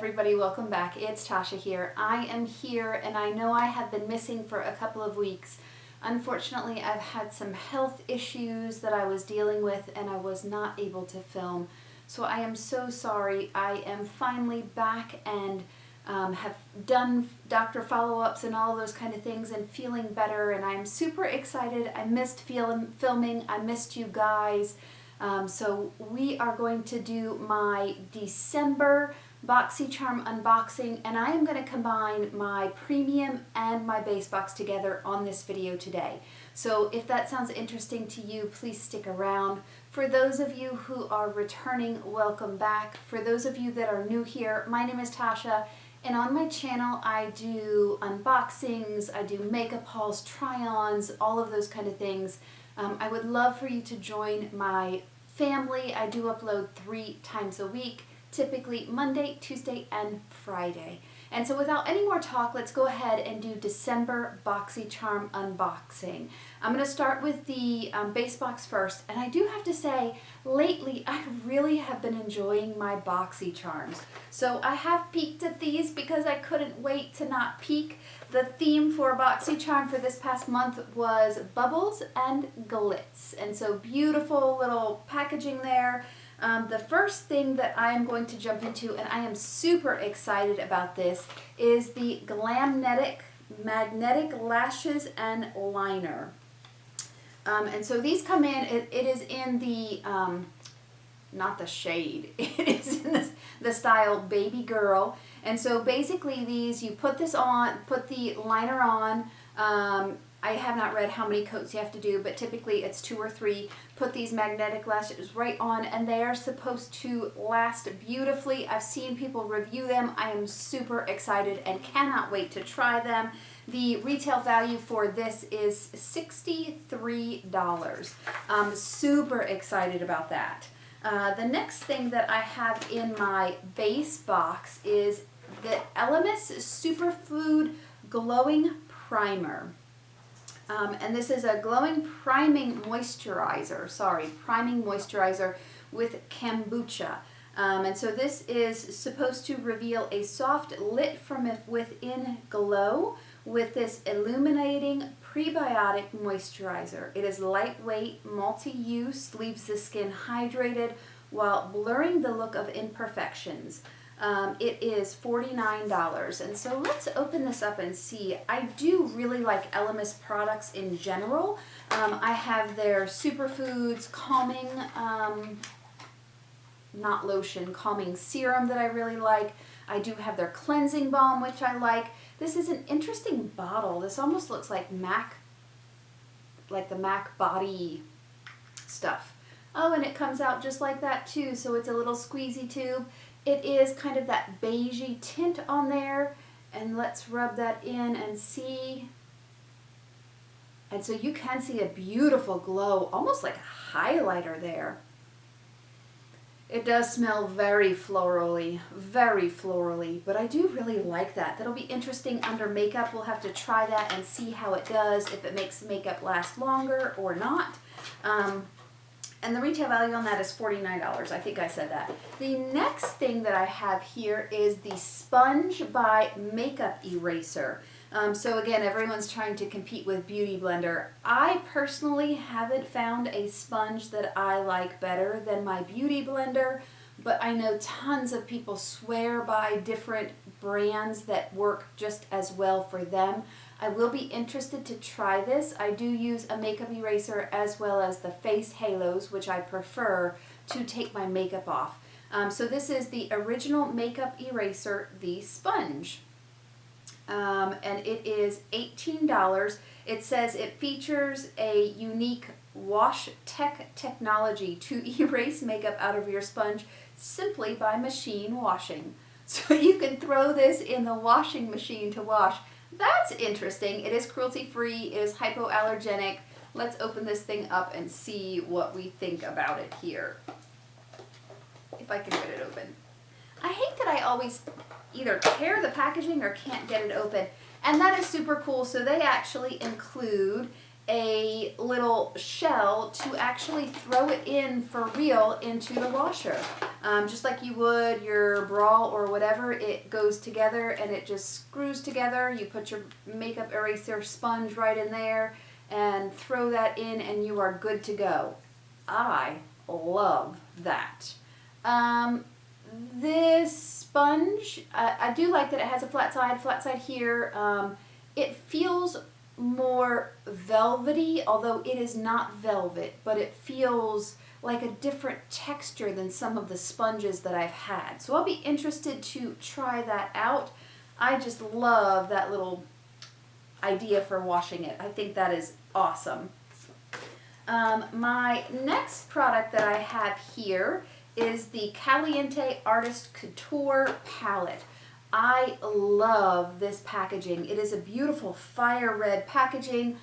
everybody, welcome back. It's Tasha here. I am here and I know I have been missing for a couple of weeks. Unfortunately, I've had some health issues that I was dealing with and I was not able to film. So I am so sorry. I am finally back and have done doctor follow-ups and all those kind of things and feeling better, and I'm super excited. I missed filming. I missed you guys. So we are going to do my December BoxyCharm unboxing, and I am going to combine my premium and my base box together on this video today. So if that sounds interesting to you, please stick around. For those of you who are returning, welcome back. For those of you that are new here, my name is Tasha, and on my channel I do unboxings, I do makeup hauls, try-ons, all of those kind of things. I would love for you to join my family. I do upload 3 times a week, typically Monday, Tuesday, and Friday. And so without any more talk, let's go ahead and do December BoxyCharm unboxing. I'm going to start with the base box first, and I do have to say, lately I really have been enjoying my BoxyCharms. So I have peeked at these because I couldn't wait to not peek. The theme for BoxyCharm for this past month was bubbles and glitz, and so beautiful little packaging there. The first thing that I am going to jump into, and I am super excited about this, is the Glamnetic Magnetic Lashes and Liner. And so these come in, it is in the, not the shade, it is in the style Baby Girl. And so basically these, you put this on, put the liner on. I have not read how many coats you have to do, but typically it's 2 or 3. Put these magnetic lashes right on, and they are supposed to last beautifully. I've seen people review them. I am super excited and cannot wait to try them. The retail value for this is $63. I'm super excited about that. The next thing that I have in my base box is the Elemis Superfood Glowing Primer. And this is a glowing priming moisturizer, priming moisturizer with kombucha. And so this is supposed to reveal a soft lit from within glow with this illuminating prebiotic moisturizer. It is lightweight, multi-use, leaves the skin hydrated while blurring the look of imperfections. It is $49, and so let's open this up and see. I do really like Elemis products in general. I have their Superfoods calming, not lotion, calming serum that I really like. I do have their cleansing balm, which I like. This is an interesting bottle. This almost looks like MAC, like the MAC body stuff. Oh, and it comes out just like that too, so it's a little squeezy tube. It is kind of that beigey tint on there, and let's rub that in and see. And so you can see a beautiful glow, almost like a highlighter there. It does smell very florally, but I do really like that. That'll be interesting under makeup. We'll have to try that and see how it does, if it makes makeup last longer or not. And the retail value on that is $49. I think I said that. The next thing that I have here is the Sponge by Makeup Eraser. So again, everyone's trying to compete with Beauty Blender. I personally haven't found a sponge that I like better than my Beauty Blender, but I know tons of people swear by different brands that work just as well for them. I will be interested to try this. I do use a makeup eraser as well as the face halos, which I prefer to take my makeup off. So this is the original makeup eraser, the sponge. And it is $18. It says it features a unique wash technology to erase makeup out of your sponge simply by machine washing. So you can throw this in the washing machine to wash. That's interesting. It is cruelty-free, it is hypoallergenic. Let's open this thing up and see what we think about it here. If I can get it open. I hate that I always either tear the packaging or can't get it open. And that is super cool. So they actually include a little shell to actually throw it in for real into the washer. Just like you would your bra or whatever, it goes together and it just screws together. You put your makeup eraser sponge right in there and throw that in and you are good to go. I love that. This sponge, I do like that it has a flat side here. It feels more velvety, although it is not velvet, but it feels like a different texture than some of the sponges that I've had. So I'll be interested to try that out. I just love that little idea for washing it. I think that is awesome. My next product that I have here is the Caliente Artist Couture palette. I love this packaging. It is a beautiful fire red packaging,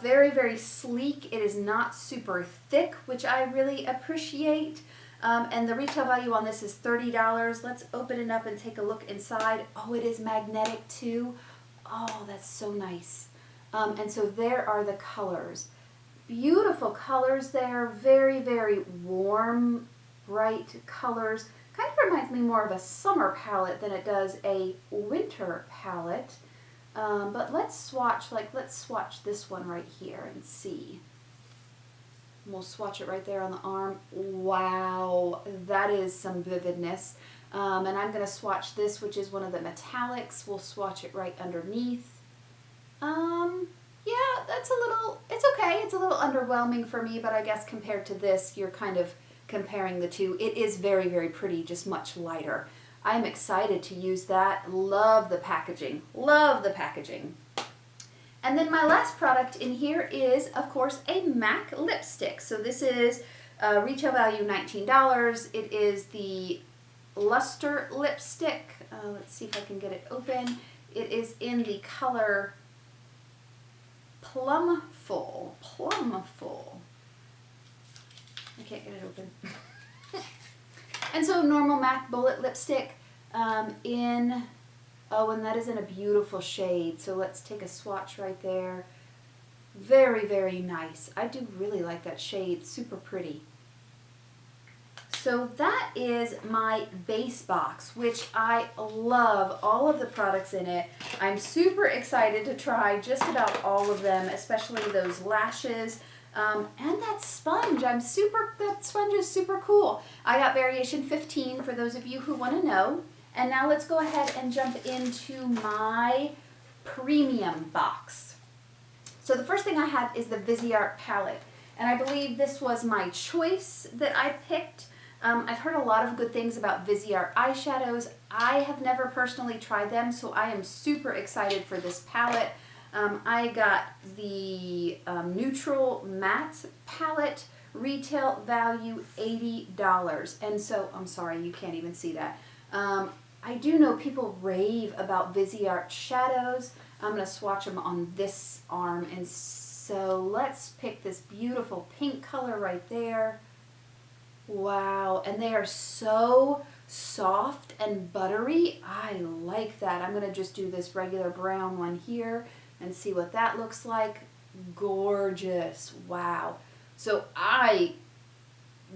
very, very sleek. It is not super thick, which I really appreciate. And the retail value on this is $30. Let's open it up and take a look inside. Oh, it is magnetic too. Oh, that's so nice. And so there are the colors. Beautiful colors there, very, very warm, bright colors. Kind of reminds me more of a summer palette than it does a winter palette. But let's swatch this one right here and see. And we'll swatch it right there on the arm. Wow, that is some vividness. And I'm going to swatch this, which is one of the metallics. We'll swatch it right underneath. Yeah, that's a little, it's okay. It's a little underwhelming for me, but I guess compared to this, you're kind of comparing the two. It is very, very pretty, just much lighter. I'm excited to use that. Love the packaging. Love the packaging. And then my last product in here is, of course, a MAC lipstick. So this is retail value $19. It is the Luster lipstick. Let's see if I can get it open. It is in the color Plumful. I can't get it open. And so normal MAC bullet lipstick oh, and that is in a beautiful shade. So let's take a swatch right there. Very, very nice. I do really like that shade. Super pretty. So that is my base box, which I love all of the products in it. I'm super excited to try just about all of them, especially those lashes. And that sponge, that sponge is super cool. I got variation 15 for those of you who want to know. And now let's go ahead and jump into my premium box. So the first thing I have is the Viseart palette. And I believe this was my choice that I picked. I've heard a lot of good things about Viseart eyeshadows. I have never personally tried them, so I am super excited for this palette. I got the neutral matte palette, retail value $80. And so, I'm sorry, you can't even see that. I do know people rave about Viseart shadows. I'm going to swatch them on this arm. And so let's pick this beautiful pink color right there. Wow, and they are so soft and buttery. I like that. I'm going to just do this regular brown one here and see what that looks like. Gorgeous. Wow. So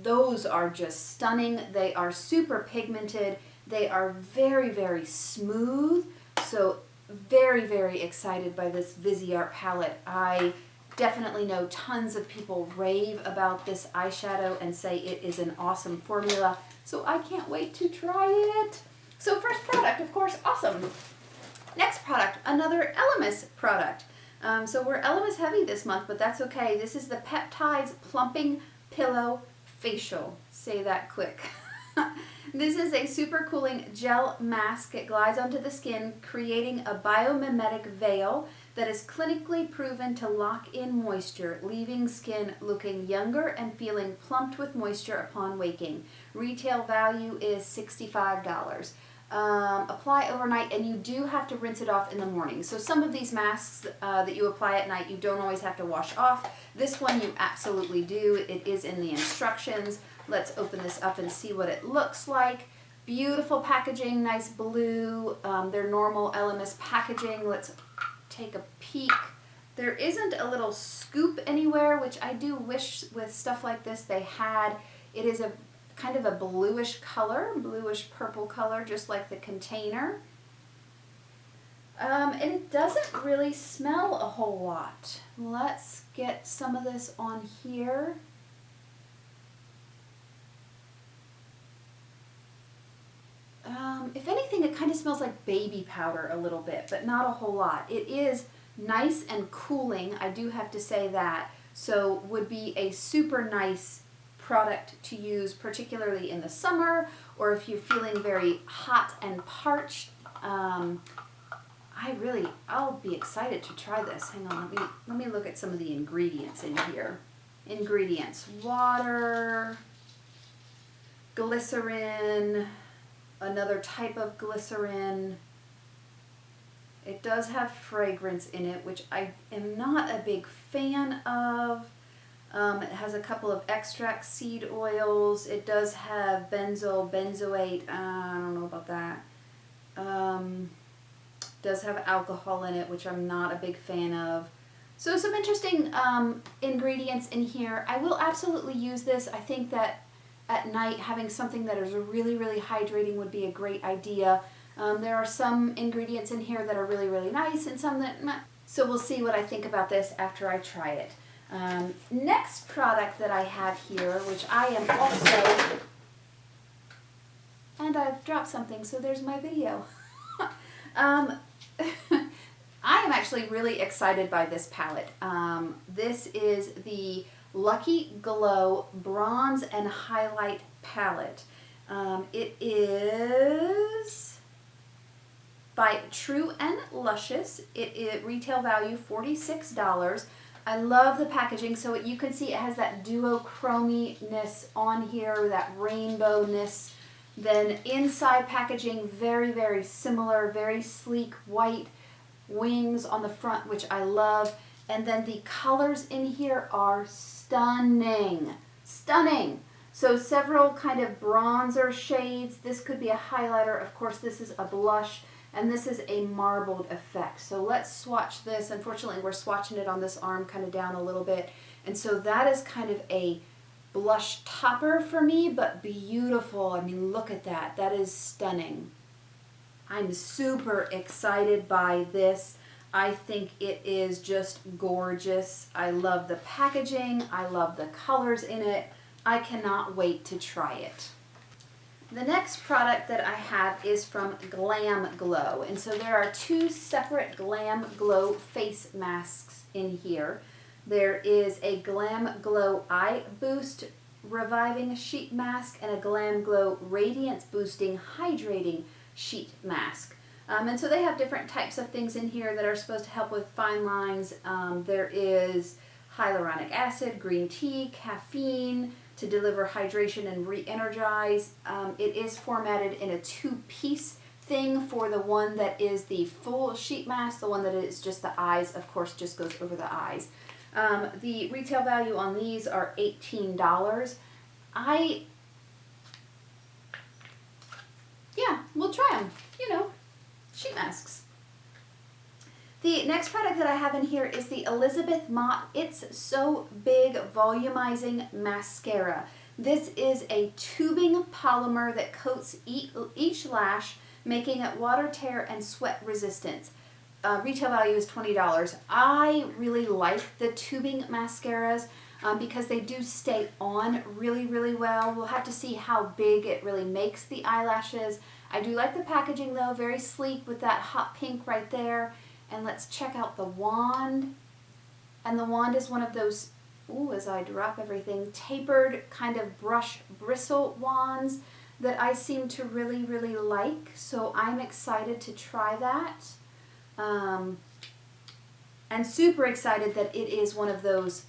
those are just stunning. They are super pigmented. They are very, very smooth. So very, very excited by this Viseart palette. I definitely know tons of people rave about this eyeshadow and say it is an awesome formula. So I can't wait to try it. So first product, of course, awesome. Next product, another Elemis product. So we're Elemis heavy this month, but that's okay. This is the Peptides Plumping Pillow Facial. Say that quick. This is a super cooling gel mask. It glides onto the skin, creating a biomimetic veil that is clinically proven to lock in moisture, leaving skin looking younger and feeling plumped with moisture upon waking. Retail value is $65. Apply overnight, and you do have to rinse it off in the morning. So some of these masks that you apply at night, you don't always have to wash off. This one you absolutely do. It is in the instructions. Let's open this up and see what it looks like. Beautiful packaging, nice blue. Their normal Elemis packaging. Let's take a peek. There isn't a little scoop anywhere, which I do wish with stuff like this they had. It is a kind of a bluish color, bluish purple color, just like the container. And it doesn't really smell a whole lot. Let's get some of this on here. If anything, it kind of smells like baby powder a little bit, but not a whole lot. It is nice and cooling, I do have to say that. So would be a super nice product to use, particularly in the summer, or if you're feeling very hot and parched. I'll be excited to try this. Hang on, let me look at some of the ingredients in here. Ingredients: water, glycerin, another type of glycerin. It does have fragrance in it, which I am not a big fan of. It has a couple of extract seed oils. It does have benzoate. I don't know about that. Does have alcohol in it, which I'm not a big fan of. So some interesting ingredients in here. I will absolutely use this. I think that at night having something that is really, really hydrating would be a great idea. There are some ingredients in here that are really, really nice and some that meh. So we'll see what I think about this after I try it. Next product that I have here, which I am also, and I've dropped something, so there's my video. I am actually really excited by this palette. This is the Lucky Glow Bronze and Highlight Palette. It is by True and Luscious. It retail value $46. I love the packaging, so you can see it has that duochrome-ness on here, that rainbow-ness. Then inside packaging, very, very similar, very sleek white wings on the front, which I love. And then the colors in here are stunning. Stunning. So several kind of bronzer shades. This could be a highlighter. Of course, this is a blush. And this is a marbled effect. So let's swatch this. Unfortunately, we're swatching it on this arm kind of down a little bit. And so that is kind of a blush topper for me, but beautiful. I mean, look at that. That is stunning. I'm super excited by this. I think it is just gorgeous. I love the packaging. I love the colors in it. I cannot wait to try it. The next product that I have is from Glam Glow. And so there are two separate Glam Glow face masks in here. There is a Glam Glow Eye Boost Reviving Sheet Mask and a Glam Glow Radiance Boosting Hydrating Sheet Mask. And so they have different types of things in here that are supposed to help with fine lines. There is hyaluronic acid, green tea, caffeine to deliver hydration and re-energize. It is formatted in a two-piece thing for the one that is the full sheet mask. The one that is just the eyes, of course, just goes over the eyes. The retail value on these are $18. We'll try them, sheet masks. The next product that I have in here is the Elizabeth Mott It's So Big Volumizing Mascara. This is a tubing polymer that coats each lash, making it water tear and sweat resistant. Retail value is $20. I really like the tubing mascaras because they do stay on really, really well. We'll have to see how big it really makes the eyelashes. I do like the packaging though, very sleek with that hot pink right there. And let's check out the wand. And the wand is one of those, as I drop everything, tapered kind of brush bristle wands that I seem to really, really like. So I'm excited to try that. And super excited that it is one of those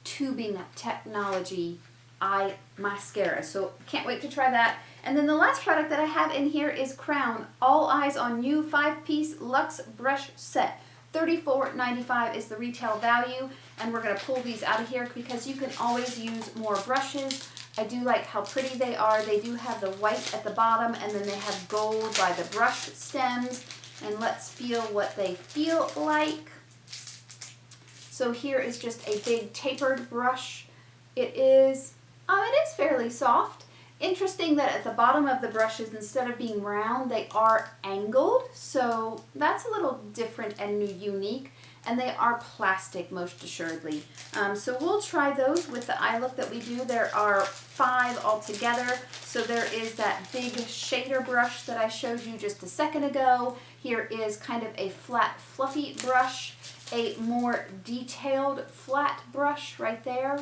tubing technology eye mascara. So can't wait to try that. And then the last product that I have in here is Crown All Eyes on You 5-piece Luxe Brush Set. $34.95 is the retail value. And we're going to pull these out of here because you can always use more brushes. I do like how pretty they are. They do have the white at the bottom and then they have gold by the brush stems. And let's feel what they feel like. So here is just a big tapered brush. It is fairly soft. Interesting that at the bottom of the brushes, instead of being round, they are angled. So that's a little different and unique. And they are plastic, most assuredly. So we'll try those with the eye look that we do. There are 5 altogether. So there is that big shader brush that I showed you just a second ago. Here is kind of a flat, fluffy brush. A more detailed flat brush right there.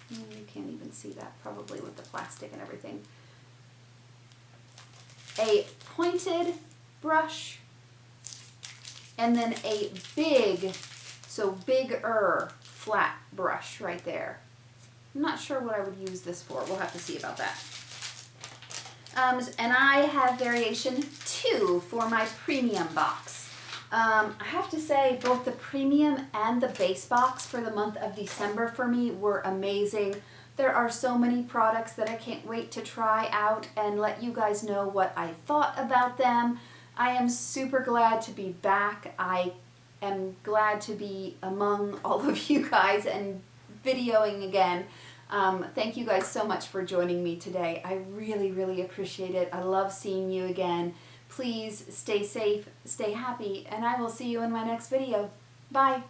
You can't even see that probably with the plastic and everything. A pointed brush. And then a bigger flat brush right there. I'm not sure what I would use this for. We'll have to see about that. And I have variation 2 for my premium box. I have to say both the premium and the base box for the month of December for me were amazing. There are so many products that I can't wait to try out and let you guys know what I thought about them. I am super glad to be back. I am glad to be among all of you guys and videoing again. Thank you guys so much for joining me today. I really, really appreciate it. I love seeing you again. Please stay safe, stay happy, and I will see you in my next video. Bye.